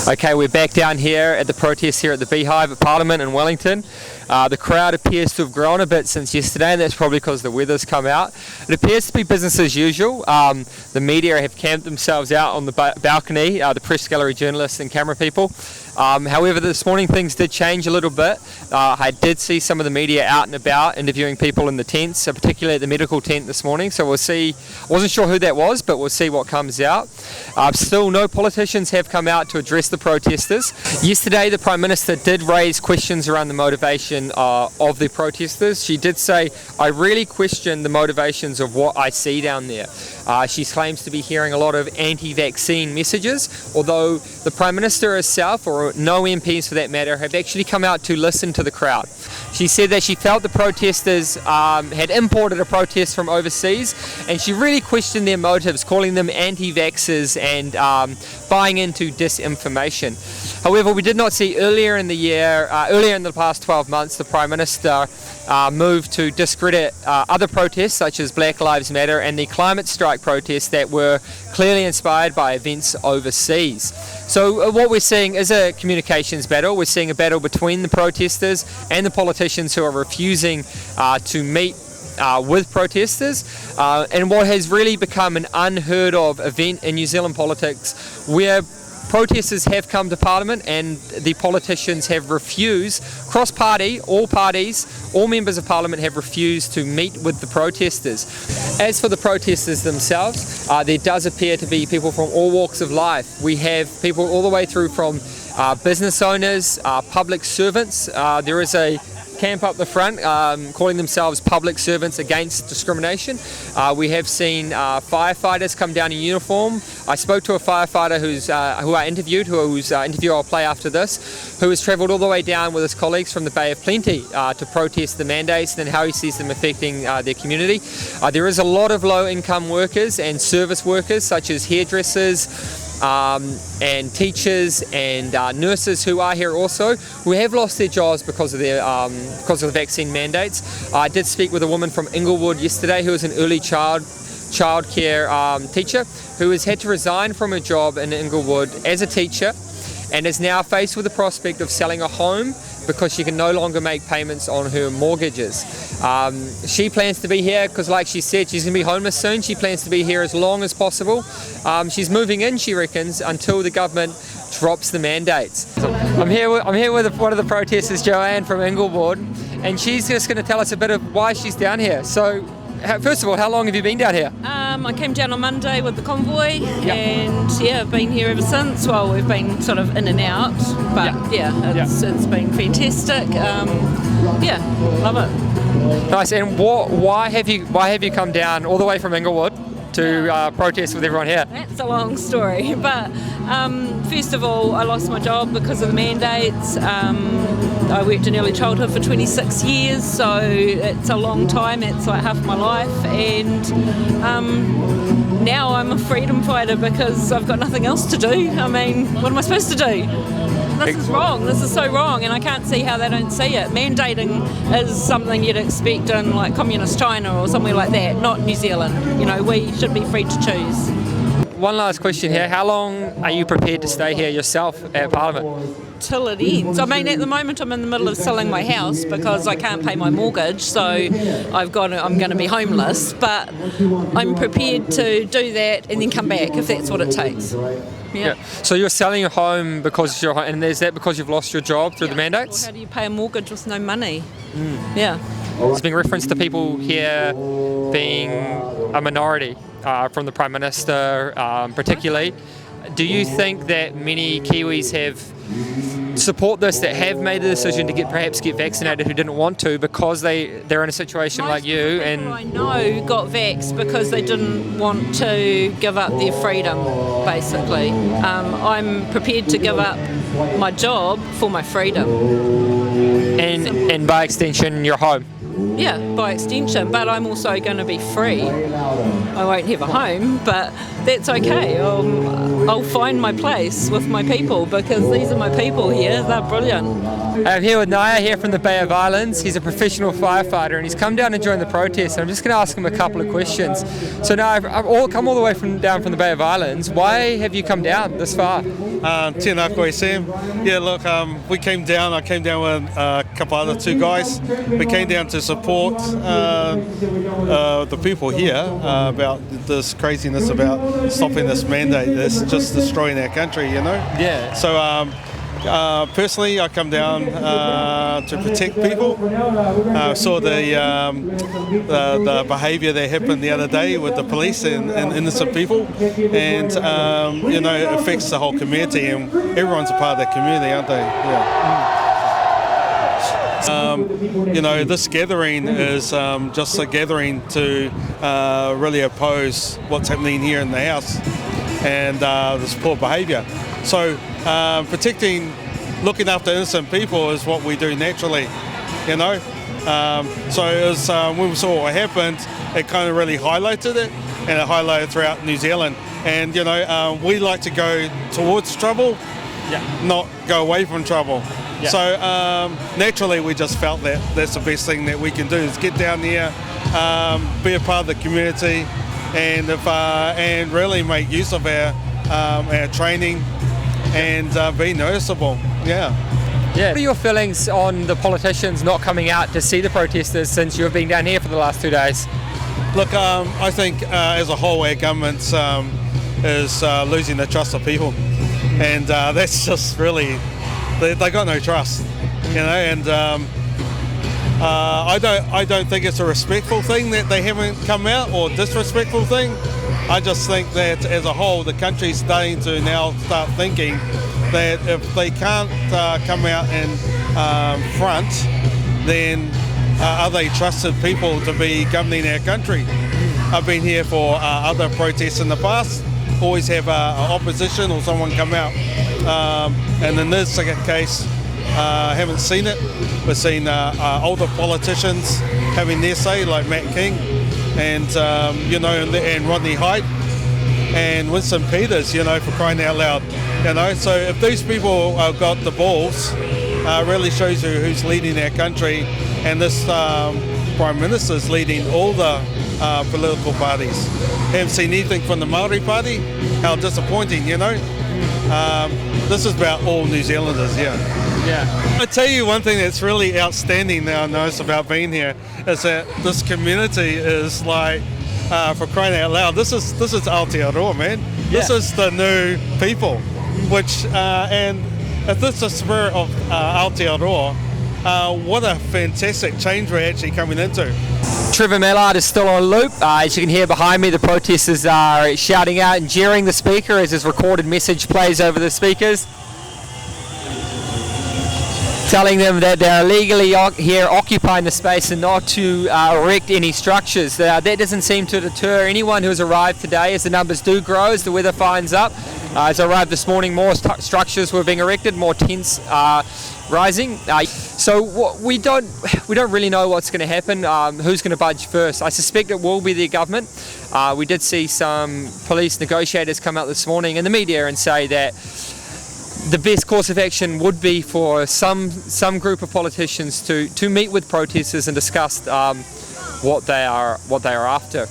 Okay, we're back down here at the protest here at the Beehive at Parliament in Wellington. The crowd appears to have grown a bit since yesterday, and that's probably because the weather's come out. It appears to be business as usual. The media have camped themselves out on the balcony, the press gallery journalists and camera people. However, this morning things did change a little bit. I did see some of the media out and about interviewing people in the tents, particularly at the medical tent this morning, so we'll see. I wasn't sure who that was, but we'll see what comes out. Still, no politicians have come out to address the protesters. Yesterday, the Prime Minister did raise questions around the motivation of the protesters. She did say, I really question the motivations of what I see down there. She claims to be hearing a lot of anti-vaccine messages, although the Prime Minister herself, or no MPs for that matter, have actually come out to listen to the crowd. She said that she felt the protesters had imported a protest from overseas, and she really questioned their motives, calling them anti-vaxxers and buying into disinformation. However, we did not see earlier in the past 12 months, the Prime Minister moved to discredit other protests such as Black Lives Matter and the climate strike protests that were clearly inspired by events overseas. So what we're seeing is a communications battle. We're seeing a battle between the protesters and the politicians who are refusing to meet with protesters, and what has really become an unheard of event in New Zealand politics, where protesters have come to Parliament and the politicians have refused, cross-party, all parties, all members of Parliament have refused to meet with the protesters. As for the protesters themselves, there does appear to be people from all walks of life. We have people all the way through from business owners, public servants. There is a camp up the front calling themselves public servants against discrimination. We have seen firefighters come down in uniform. I spoke to a firefighter who I interviewed, whose interview I'll play after this, who has travelled all the way down with his colleagues from the Bay of Plenty to protest the mandates and how he sees them affecting their community. There is a lot of low-income workers and service workers such as hairdressers, and teachers and nurses who are here also, who have lost their jobs because of the vaccine mandates. I did speak with a woman from Inglewood yesterday who is an early childcare teacher who has had to resign from her job in Inglewood as a teacher and is now faced with the prospect of selling a home because she can no longer make payments on her mortgages. She plans to be here because, like she said, she's going to be homeless soon. She plans to be here as long as possible. She's moving in, she reckons, until the government drops the mandates. I'm here with one of the protesters, Joanne from Inglewood, and she's just going to tell us a bit of why she's down here. So, first of all, how long have you been down here? I came down on Monday with the convoy, and I've been here ever since. Well, we've been sort of in and out, but it's been fantastic. Love it. Nice. And why have you come down all the way from Inglewood to protest with everyone here? That's a long story, but first of all, I lost my job because of the mandates. I worked in early childhood for 26 years, so it's a long time. It's like half my life, and now I'm a freedom fighter because I've got nothing else to do. I mean, what am I supposed to do? This is wrong. This is so wrong, and I can't see how they don't see it. Mandating is something you'd expect in like communist China or somewhere like that, not New Zealand. You know, we should be free to choose. One last question here. How long are you prepared to stay here yourself at Parliament? Till it ends. I mean, at the moment I'm in the middle of selling my house because I can't pay my mortgage, so I'm going to be homeless, but I'm prepared to do that and then come back if that's what it takes. Yeah. So you're selling your home and is that because you've lost your job through the mandates? Well, how do you pay a mortgage with no money? Yeah. There's been reference to people here being a minority from the Prime Minister particularly. Do you think that many Kiwis support this, that have made the decision to get vaccinated who didn't want to because they're in a situation like you? And I know got vaxxed because they didn't want to give up their freedom, basically. I'm prepared to give up my job for my freedom. And by extension, your home? Yeah, by extension, but I'm also going to be free. I won't have a home, but that's okay. I'll find my place with my people, because these are my people here. They're brilliant. I'm here with Naya here from the Bay of Islands. He's a professional firefighter and he's come down to join the protest, and I'm just going to ask him a couple of questions. So now I've come all the way down from the Bay of Islands. Why have you come down this far? Tēnā koe, Sam. Yeah, look, I came down with a couple other two guys. We came down to support the people here about this craziness about stopping this mandate that's just destroying our country, you know? Yeah. So personally, I come down to protect people. Saw the behaviour that happened the other day with the police and innocent people, and it affects the whole community, and everyone's a part of that community, aren't they? Yeah. This gathering is just a gathering to really oppose what's happening here in the House and this poor behaviour. So looking after innocent people is what we do naturally, you know. So it was, when we saw what happened, it kind of really highlighted it, and it highlighted throughout New Zealand. And we like to go towards trouble, not go away from trouble. Yeah. So naturally, we just felt that that's the best thing that we can do, is get down here, be a part of the community, and really make use of our training and be noticeable. Yeah. What are your feelings on the politicians not coming out to see the protesters since you've been down here for the last 2 days? Look, I think as a whole our government is losing the trust of people, and that's just really, they got no trust, you know. And I don't think it's a respectful thing that they haven't come out, or disrespectful thing. I just think that as a whole the country's starting to now start thinking that if they can't come out and front, then are they trusted people to be governing our country? I've been here for other protests in the past, always have opposition or someone come out, and in this case haven't seen it. We've seen older politicians having their say, like Matt King and and Rodney Hyde and Winston Peters, for crying out loud, So if these people have got the balls, really shows you who's leading our country, and this Prime Minister's leading all the political parties. Haven't seen anything from the Māori Party. How disappointing, This is about all New Zealanders, Yeah. I tell you one thing that's really outstanding now I notice about being here is that this community is like, for crying out loud, this is Aotearoa, man. Yeah. This is the new people, which and if this is the spirit of Aotearoa, what a fantastic change we're actually coming into. Trevor Mallard is still on loop. As you can hear behind me, the protesters are shouting out and jeering the speaker as his recorded message plays over the speakers, telling them that they're illegally here occupying the space and not to erect any structures. That doesn't seem to deter anyone who has arrived today, as the numbers do grow as the weather finds up. As I arrived this morning, more structures were being erected, more tents rising. So we don't really know what's going to happen, who's going to budge first. I suspect it will be the government. We did see some police negotiators come out this morning in the media and say that the best course of action would be for some group of politicians to meet with protesters and discuss what they are after.